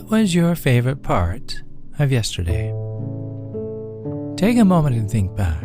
What was your favorite part of yesterday? Take a moment and think back.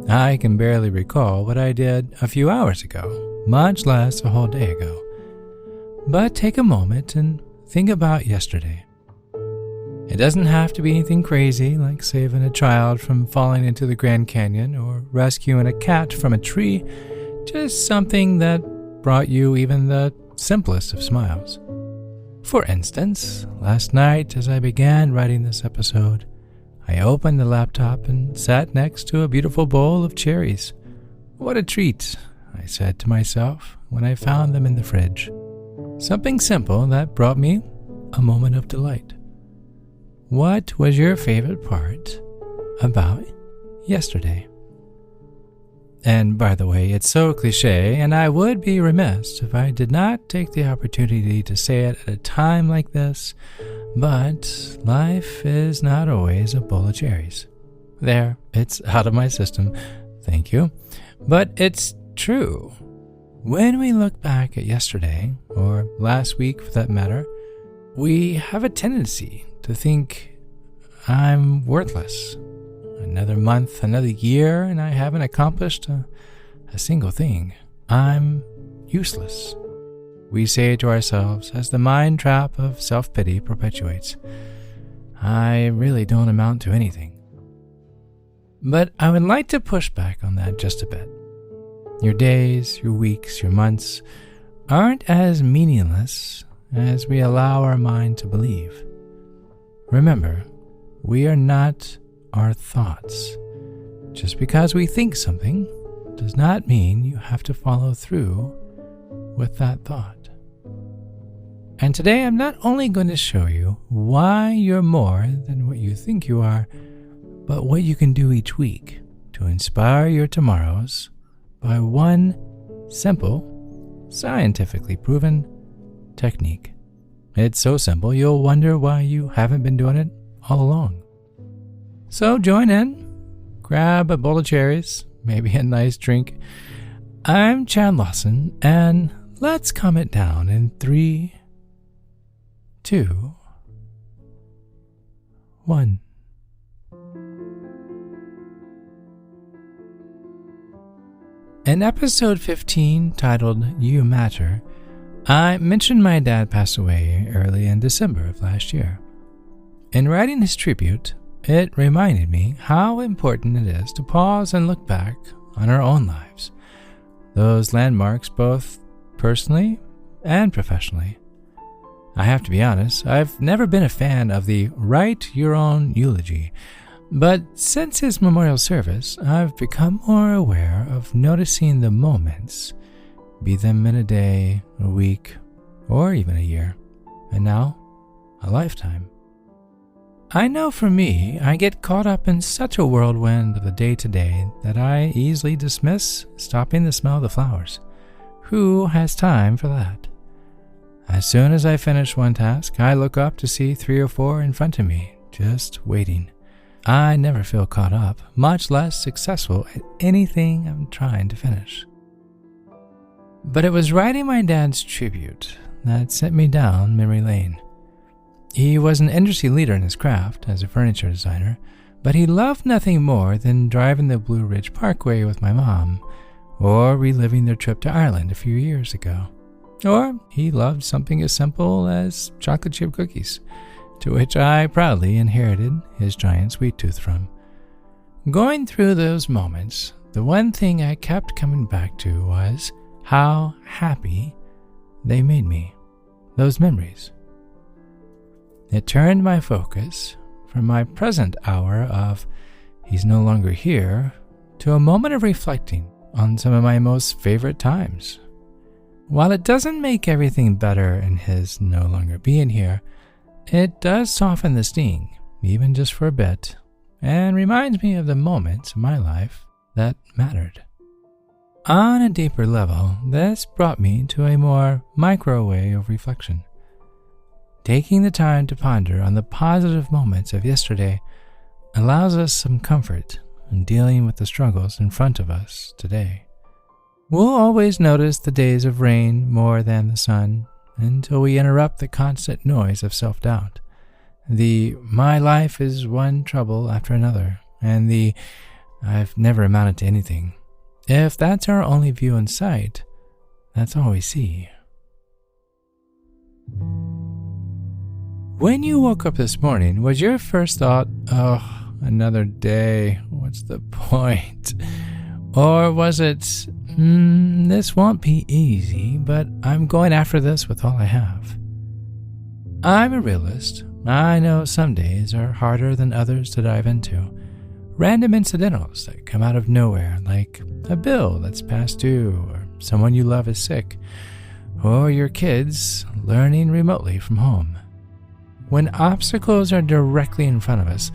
I can barely recall what I did a few hours ago, much less a whole day ago. But take a moment and think about yesterday. It doesn't have to be anything crazy like saving a child from falling into the Grand Canyon or rescuing a cat from a tree, just something that brought you even the simplest of smiles. For instance, last night as I began writing this episode, I opened the laptop and sat next to a beautiful bowl of cherries. What a treat, I said to myself when I found them in the fridge. Something simple that brought me a moment of delight. What was your favorite part about yesterday? And by the way, it's so cliche, and I would be remiss if I did not take the opportunity to say it at a time like this, but life is not always a bowl of cherries. There, it's out of my system. Thank you. But it's true. When we look back at yesterday, or last week for that matter, we have a tendency to think, I'm worthless. Another month, another year, and I haven't accomplished a single thing. I'm useless. We say to ourselves as the mind trap of self-pity perpetuates, I really don't amount to anything. But I would like to push back on that just a bit. Your days, your weeks, your months aren't as meaningless as we allow our mind to believe. Remember, we are not our thoughts. Just because we think something does not mean you have to follow through with that thought. And today I'm not only going to show you why you're more than what you think you are, but what you can do each week to inspire your tomorrows by one simple, scientifically proven technique. It's so simple you'll wonder why you haven't been doing it all along. So join in, grab a bowl of cherries, maybe a nice drink. I'm Chad Lawson, and let's calm it down in 3, 2, 1. In episode 15, titled You Matter, I mentioned my dad passed away early in December of last year. In writing his tribute, it reminded me how important it is to pause and look back on our own lives, those landmarks both personally and professionally. I have to be honest, I've never been a fan of the write your own eulogy, but since his memorial service, I've become more aware of noticing the moments, be them in a day, a week, or even a year, and now a lifetime. I know for me, I get caught up in such a whirlwind of the day-to-day that I easily dismiss stopping to smell the flowers. Who has time for that? As soon as I finish one task, I look up to see 3 or 4 in front of me, just waiting. I never feel caught up, much less successful at anything I'm trying to finish. But it was writing my dad's tribute that sent me down memory lane. He was an industry leader in his craft as a furniture designer, but he loved nothing more than driving the Blue Ridge Parkway with my mom, or reliving their trip to Ireland a few years ago. Or he loved something as simple as chocolate chip cookies, to which I proudly inherited his giant sweet tooth from. Going through those moments, the one thing I kept coming back to was how happy they made me, those memories. It turned my focus from my present hour of he's no longer here to a moment of reflecting on some of my most favorite times. While it doesn't make everything better in his no longer being here, it does soften the sting, even just for a bit, and reminds me of the moments in my life that mattered. On a deeper level, this brought me to a more micro way of reflection. Taking the time to ponder on the positive moments of yesterday allows us some comfort in dealing with the struggles in front of us today. We'll always notice the days of rain more than the sun until we interrupt the constant noise of self-doubt. my life is one trouble after another, and I've never amounted to anything. If that's our only view in sight, that's all we see. When you woke up this morning, was your first thought, oh, another day, what's the point? Or was it, this won't be easy, but I'm going after this with all I have? I'm a realist. I know some days are harder than others to dive into. Random incidentals that come out of nowhere, like a bill that's past due, or someone you love is sick, or your kids learning remotely from home. When obstacles are directly in front of us,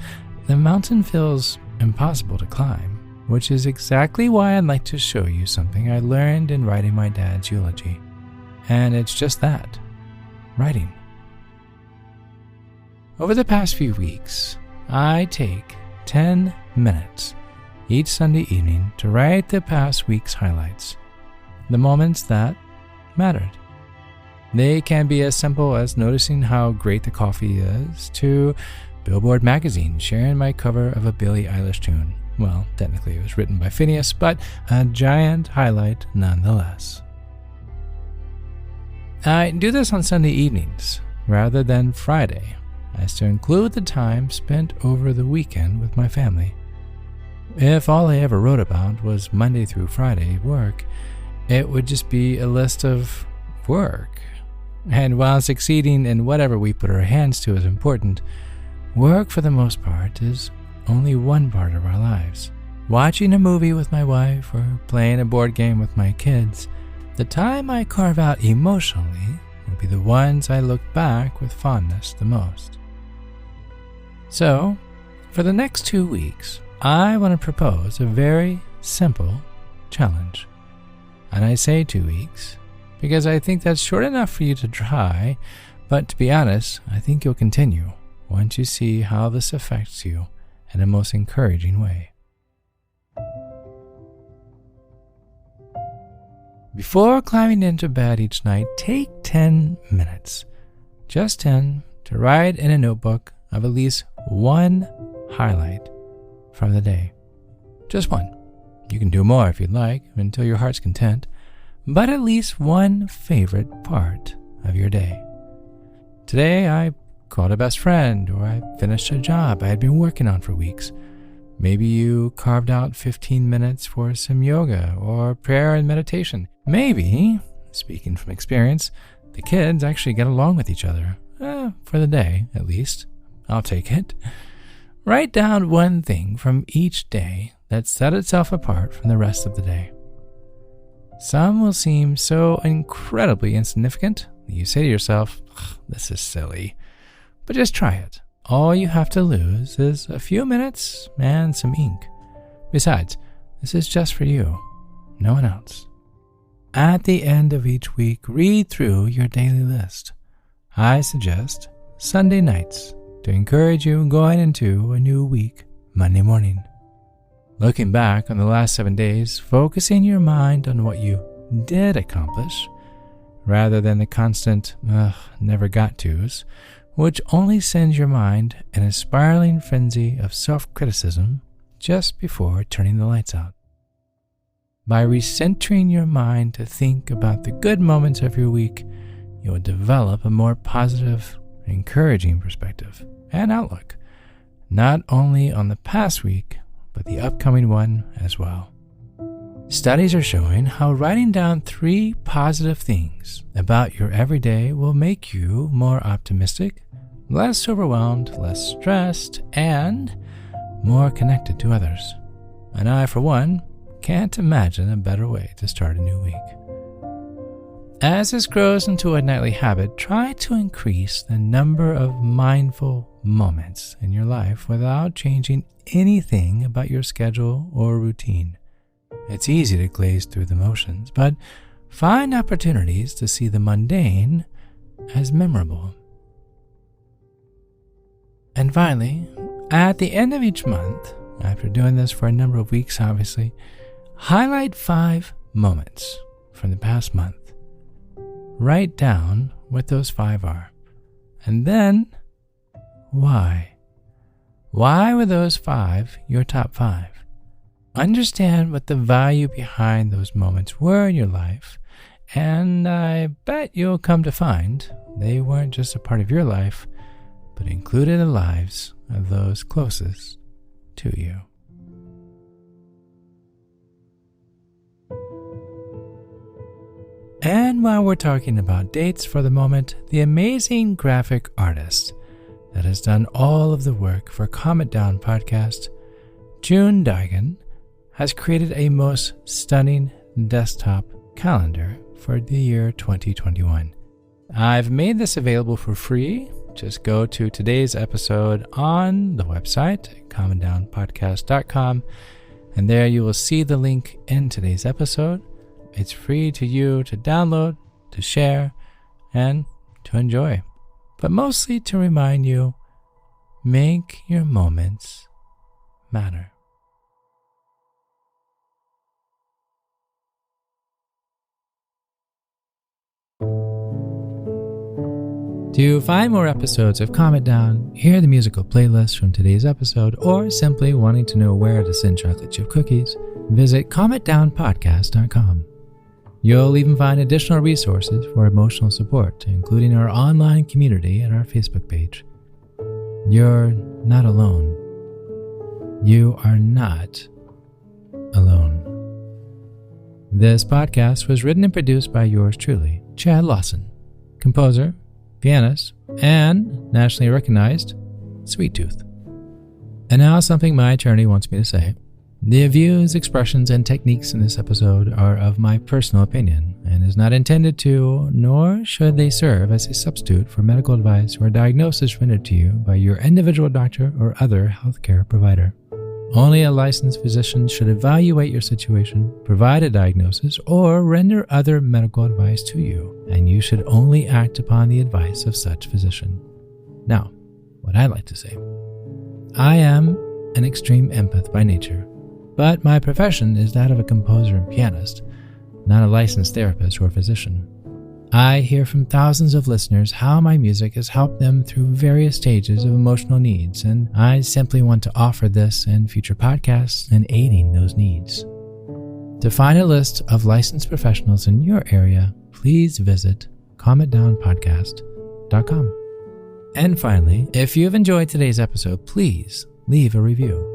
the mountain feels impossible to climb, which is exactly why I'd like to show you something I learned in writing my dad's eulogy. And it's just that, writing. Over the past few weeks, I take 10 minutes each Sunday evening to write the past week's highlights, the moments that mattered. They can be as simple as noticing how great the coffee is, to Billboard magazine sharing my cover of a Billie Eilish tune. Well, technically it was written by Phineas, but a giant highlight nonetheless. I do this on Sunday evenings rather than Friday, as to include the time spent over the weekend with my family. If all I ever wrote about was Monday through Friday work, it would just be a list of work. And while succeeding in whatever we put our hands to is important, work for the most part is only one part of our lives. Watching a movie with my wife or playing a board game with my kids, the time I carve out emotionally will be the ones I look back with fondness the most. So, for the next 2 weeks, I want to propose a very simple challenge. And I say 2 weeks because I think that's short enough for you to try, but to be honest, I think you'll continue once you see how this affects you in a most encouraging way. Before climbing into bed each night, take 10 minutes, just 10, to write in a notebook of at least one highlight from the day. Just one. You can do more if you'd like, until your heart's content, but at least one favorite part of your day. Today, I called a best friend, or I finished a job I had been working on for weeks. Maybe you carved out 15 minutes for some yoga or prayer and meditation. Maybe, speaking from experience, the kids actually get along with each other. For the day, at least. I'll take it. Write down one thing from each day that set itself apart from the rest of the day. Some will seem so incredibly insignificant that you say to yourself, this is silly. But just try it. All you have to lose is a few minutes and some ink. Besides, this is just for you, no one else. At the end of each week, read through your daily list. I suggest Sunday nights to encourage you going into a new week Monday morning. Looking back on the last 7 days, focusing your mind on what you did accomplish, rather than the constant, never got tos, which only sends your mind in a spiraling frenzy of self-criticism just before turning the lights out. By recentering your mind to think about the good moments of your week, you will develop a more positive, encouraging perspective and outlook, not only on the past week, but the upcoming one as well. Studies are showing how writing down 3 positive things about your everyday will make you more optimistic, less overwhelmed, less stressed, and more connected to others. And I, for one, can't imagine a better way to start a new week. As this grows into a nightly habit, try to increase the number of mindful moments in your life without changing anything about your schedule or routine. It's easy to glaze through the motions, but find opportunities to see the mundane as memorable. And finally, at the end of each month, after doing this for a number of weeks obviously, highlight 5 moments from the past month. Write down what those 5 are. And then, why. Why were those 5 your top 5? Understand what the value behind those moments were in your life, and I bet you'll come to find they weren't just a part of your life, but included in the lives of those closest to you. And while we're talking about dates for the moment, the amazing graphic artist that has done all of the work for Calm It Down podcast, June Digan, has created a most stunning desktop calendar for the year 2021. I've made this available for free. Just go to today's episode on the website, calmanddownpodcast.com, and there you will see the link in today's episode. It's free to you to download, to share, and to enjoy. But mostly to remind you, make your moments matter. To find more episodes of Calm It Down, hear the musical playlist from today's episode, or simply wanting to know where to send chocolate chip cookies, visit calmitdownpodcast.com. You'll even find additional resources for emotional support, including our online community and our Facebook page. You're not alone. You are not alone. This podcast was written and produced by yours truly, Chad Lawson, composer, pianist, and nationally recognized Sweet Tooth. And now something my attorney wants me to say. The views, expressions, and techniques in this episode are of my personal opinion and is not intended to, nor should they serve as a substitute for medical advice or diagnosis rendered to you by your individual doctor or other healthcare provider. Only a licensed physician should evaluate your situation, provide a diagnosis, or render other medical advice to you, and you should only act upon the advice of such physician. Now, what I like to say. I am an extreme empath by nature, but my profession is that of a composer and pianist, not a licensed therapist or physician. I hear from thousands of listeners how my music has helped them through various stages of emotional needs, and I simply want to offer this and future podcasts in aiding those needs. To find a list of licensed professionals in your area, please visit calmitdownpodcast.com. And finally, if you've enjoyed today's episode, please leave a review.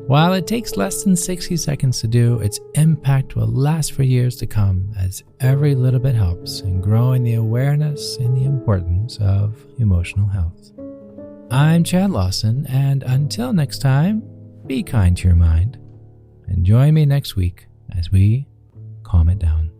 While it takes less than 60 seconds to do, its impact will last for years to come, as every little bit helps in growing the awareness and the importance of emotional health. I'm Chad Lawson, and until next time, be kind to your mind, and join me next week as we calm it down.